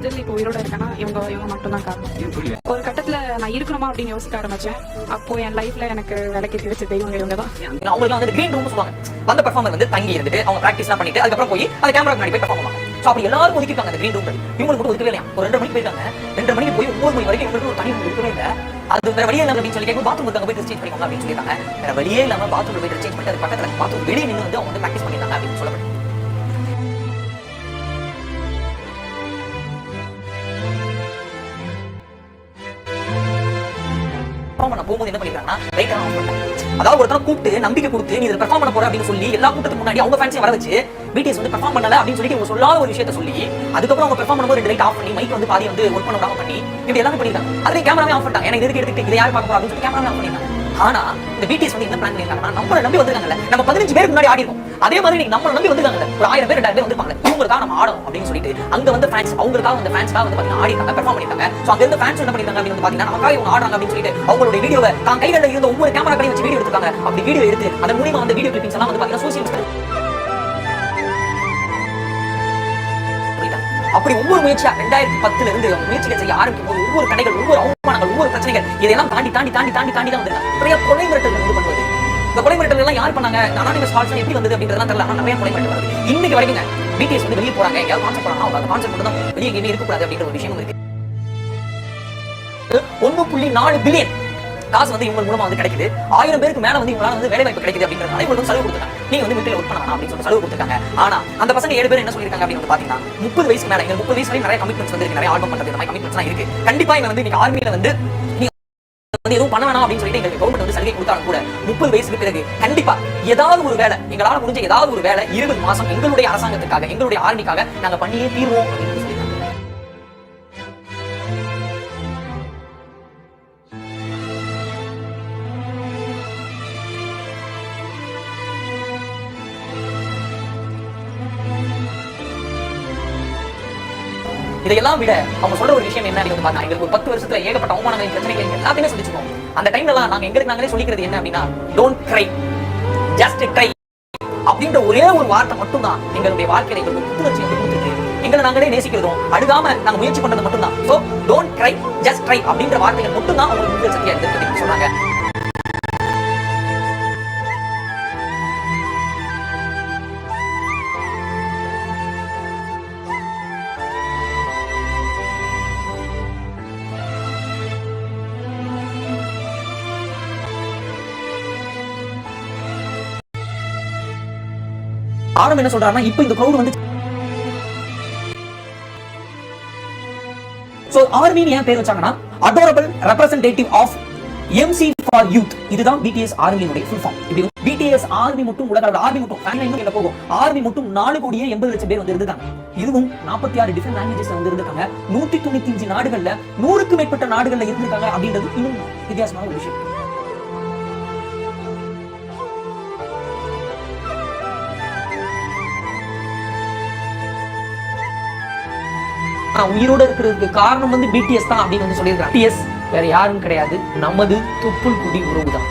Still இப்போ உயிரோட இருக்கேன்னா இவங்க மட்டும் தான் காரணம். ஒரு கட்டத்துல நான் இருக்கணுமா அப்படின்னு யோசிக்க ஆரம்பிச்சேன். அப்போ என் லைஃப்ல எனக்கு விலைக்கு கிடைச்ச தெய்வங்க இவங்க தான். அவங்களுக்கு வந்து கிரீன் ரூம் சொல்லுவாங்க. வந்த பெர்ஃபார்மர் வந்து தங்கி இருந்துட்டு அவங்க பிராக்டிஸ்லாம் பண்ணிட்டு அதுக்கப்புறம் போய் அந்த கேமரா முன்னாடி போய் பெர்ஃபார்ம் பண்ணுவாங்க. ஸோ அப்படி எல்லாரும் ஒதுக்கிருக்காங்க அந்த கிரீன் ரூம். இவங்களுக்கு மட்டும் ஒதுக்கவே இல்லையா. ஒரு 2 மணிக்கு போயிருக்காங்க. 2 மணிக்கு போய் 9 மணி வரைக்கும் இவங்களுக்கு ஒரு தனி ரூம் இருக்கவே இல்லை. அது வேற வழியே இல்லை அப்படின்னு சொல்லி கேட்கும் பாத்ரூம் இருக்காங்க போய் ட்ரெஸ் சேஞ்ச் பண்ணிக்கோங்க அப்படின்னு சொல்லிட்டாங்க. வேற வழியே இல்லாம பாத்ரூம்ல போய் ட்ரெஸ் சேஞ்ச் பண்ணிட்டு அது பக்கத்துல பாத்ரூம் வெளியே நின்று வந்து அவங்க வந்து பிராக்டிஸ் பண்ணிட்டாங்க அப்படின்னு சொல்லப்படுது. போகும்போது என்ன பண்ணிருக்காங்கன்னா லைட் ஆஃப் பண்ணிட்டாங்க. அதாவது ஒருத்தர கூப்பிட்டு நம்பிக்கை கொடுத்து நீ இத பெர்ஃபார்ம் பண்ண போற அப்படின்னு சொல்லி எல்லா கூட்டத்துக்கு முன்னாடி அவங்க ஃபேன்ஸை வர வச்சு பிடிஎஸ் வந்து பெர்ஃபார்ம் பண்ணல அப்படின்னு சொல்லி இவங்க சொல்லாத ஒரு விஷயத்தை சொல்லி அதுக்கப்புறம் அவங்க பெர்ஃபார்ம் பண்ணும்போது 2 லைட் ஆஃப் பண்ணி மைக் வந்து பாதி வந்து ஒர்க் பண்ண விடாம பண்ணி இப்படி எல்லாமே பண்ணிருக்காங்க. அதே கேமராவே ஆஃப் பண்ணிட்டாங்க. எனக்கு எதுக்கு எடுத்துட்டு இதை யார் பார்க்க போறா அப்படின்னு சொல்லி கேமராவே ஆஃப் பண்ணிருக்காங்க. ஆனா இந்த பிடிஎஸ் வந்து என்ன பிளான் பண்ணிருக்காங்கன்னா நம்மள நம்பி வந்திருக்காங்கல்ல, நம்ம 15 பேருக்கு முன்னாடி ஆடி இருக்கோம். அதே மாதிரி நீங்க நம்மள நம்பி வந்திருக்காங்கல்ல, ஒரு 1000 பேர் 2000 பேர் வந்திருப்பாங்க. இவங்களுக்காக நம்ம ஆடணும் அப்படின்னு சொல்லிட்டு அங்க வந்து ஃபேன்ஸ் அவங்களுக்காக வந்து ஃபேன்ஸ்க்காக வந்து பாத்தீங்கன்னா ஆடி இருக்காங்க, பெர்ஃபார்ம் பண்ணிருக்காங்க. சோ அங்க இருந்த ஃபேன்ஸ் என்ன பண்ணிருக்காங்க அப்படின்னு பாத்தீங்கன்னா நமக்காக இவங்க ஆடுறாங்க அப்படின்னு சொல்லிட்டு அவங்களுடைய வீடியோவை தான் கையில இருந்த ஒவ்வொரு கேமரா கடையும் வச்சு வீடியோ எடுத்துக்காங்க. அப்படி வீடியோ எடுத்து அந்த மூலமா அந்த வீடியோ கிளிப்பிங்ஸ் எல்லாம் வந்து பாத்தீங்கன்னா சோசியல் அப்படி ஒவ்வொரு முயற்சியா 2010ல இருந்து முயற்சிகள் செய்ய ஆரம்பிக்கும் போது ஒவ்வொரு கடைகள் ஒவ்வொரு அவமானங்கள் ஒவ்வொரு பிரச்சனைகள் இதெல்லாம் தாண்டி தான் வந்து நிறைய கொலை மிரட்டல் வந்து பண்ணுவது. இந்த கொலை மிரட்டல் எல்லாம் யார் பண்ணாங்க, அனானிமஸ் கால்ஸ் எப்படி வந்தது அப்படின்றதெல்லாம் தெரியல. ஆனா நிறைய கொலை மிரட்டல் வருது. இன்னைக்கு வரைக்கும் பிடிஎஸ் வந்து வெளியே போறாங்க, எங்கேயாவது கான்செப்ட் போறாங்க, அவங்க அந்த கான்செப்ட் மட்டும் தான் வெளியே எங்கேயுமே இருக்கக்கூடாது அப்படின்ற ஒரு விஷயம் இருக்கு. 1.4 பில்லியன் காசு வந்து இவங்க மூலமா வந்து கிடைக்குது. 1000 பேருக்கு மேல வந்து இவங்களால வந்து வேலை வாய்ப்பு கிடைக்குது அப்படின்றதுனால இவங்களுக்கு சலுகை கொடுத்தாங்க. நீங்க வந்து வீட்டுல ஒர்க் பண்ணலாம் அப்படின்னு சொல்லி சலுகை கொடுத்தாங்க. ஆனா அந்த பசங்க 7 பேர் என்ன சொல்லிருக்காங்க அப்படின்னு பாத்தீங்கன்னா 30 வயசுக்கு மேல 30 வயசு வரை நிறைய கமிட்மெண்ட்ஸ் வந்து நிறைய ஆல்பம் பண்றது இந்த மாதிரி கமிட்மெண்ட்ஸ் எல்லாம் இருக்கு. கண்டிப்பா இவங்க வந்து இன்னைக்கு ஆர்மியில வந்து நீங்க எதுவும் பண்ண வேணாம் அப்படின்னு சொல்லிட்டு எங்களுக்கு கவர்மெண்ட் வந்து சலுகை கொடுத்தாலும் கூட 30 வயசுக்கு பிறகு கண்டிப்பா ஏதாவது ஒரு வேலை எங்களால முடிஞ்ச ஏதாவது ஒரு வேலை 20 மாசம் எங்களுடைய அரசாங்கத்துக்காக எங்களுடைய ஆர்மிக்காக நாங்க பண்ணியே தீர்வோம் அப்படின்னு சொல்லி இதையெல்லாம் விட அவங்க சொல்ற ஒரு விஷயம் என்ன அப்படின்னு பாத்தா எங்களுக்கு ஒரு 10 வருஷத்துல ஏகப்பட்ட அவமானங்கள் பிரச்சனைகள் எல்லாத்தையுமே சொல்லிச்சுக்கோம். அந்த டைம்ல எல்லாம் நாங்க எங்களுக்கு நாங்களே சொல்லிக்கிறது என்ன அப்படின்னா டோன்ட் ட்ரை ஜஸ்ட் ட்ரை அப்படின்ற ஒரே ஒரு வார்த்தை மட்டும் தான் எங்களுடைய வாழ்க்கையில எங்களுக்கு புத்துணர்ச்சி கொடுத்துருக்கு. எங்களை நாங்களே நேசிக்கிறதும் அழுகாம நாங்க முயற்சி பண்றது மட்டும் தான். So don't try just try அப்படின்ற வார்த்தைகள் மட்டும் தான் உங்களுக்கு புத்துணர்ச்சி சக்தியா இருக்கு சொல்றாங்க. ஆரம் என்ன சொல்றாருன்னா இப்போ இந்த crowd வந்து சோ ஆர்மி ஏன் பேர் வச்சாங்கன்னா adorable representative of MC for youth. இதுதான் BTS ஆர்மியோட ஃபுல் ஃபார்ம். இப்படி BTS ஆர்மி மட்டும் உலக அளவுல ஆர்மி மட்டும் ஃபேன்ல இன்னும் என்ன போகும் ஆர்மி மட்டும் 4,80,00,000 பேர் வந்து இருக்காங்க. இதுவும் 46 டிஃபரண்ட் லாங்குவேஜஸ்ல வந்து இருக்காங்க. 195 நாடுகள்ல 100க்கும் மேற்பட்ட நாடுகள்ல இருந்திருக்காங்க அப்படின்றது இன்னும் வித்தியாசமான ஒரு விஷயம். உயிரோட இருக்கிறதுக்கு காரணம் வந்து BTS தான் அப்படின்னு வந்து சொல்லியிருக்காங்க. BTS வேற யாரும் கிடையாது, நமது தொப்புள் குடி உறவு தான்.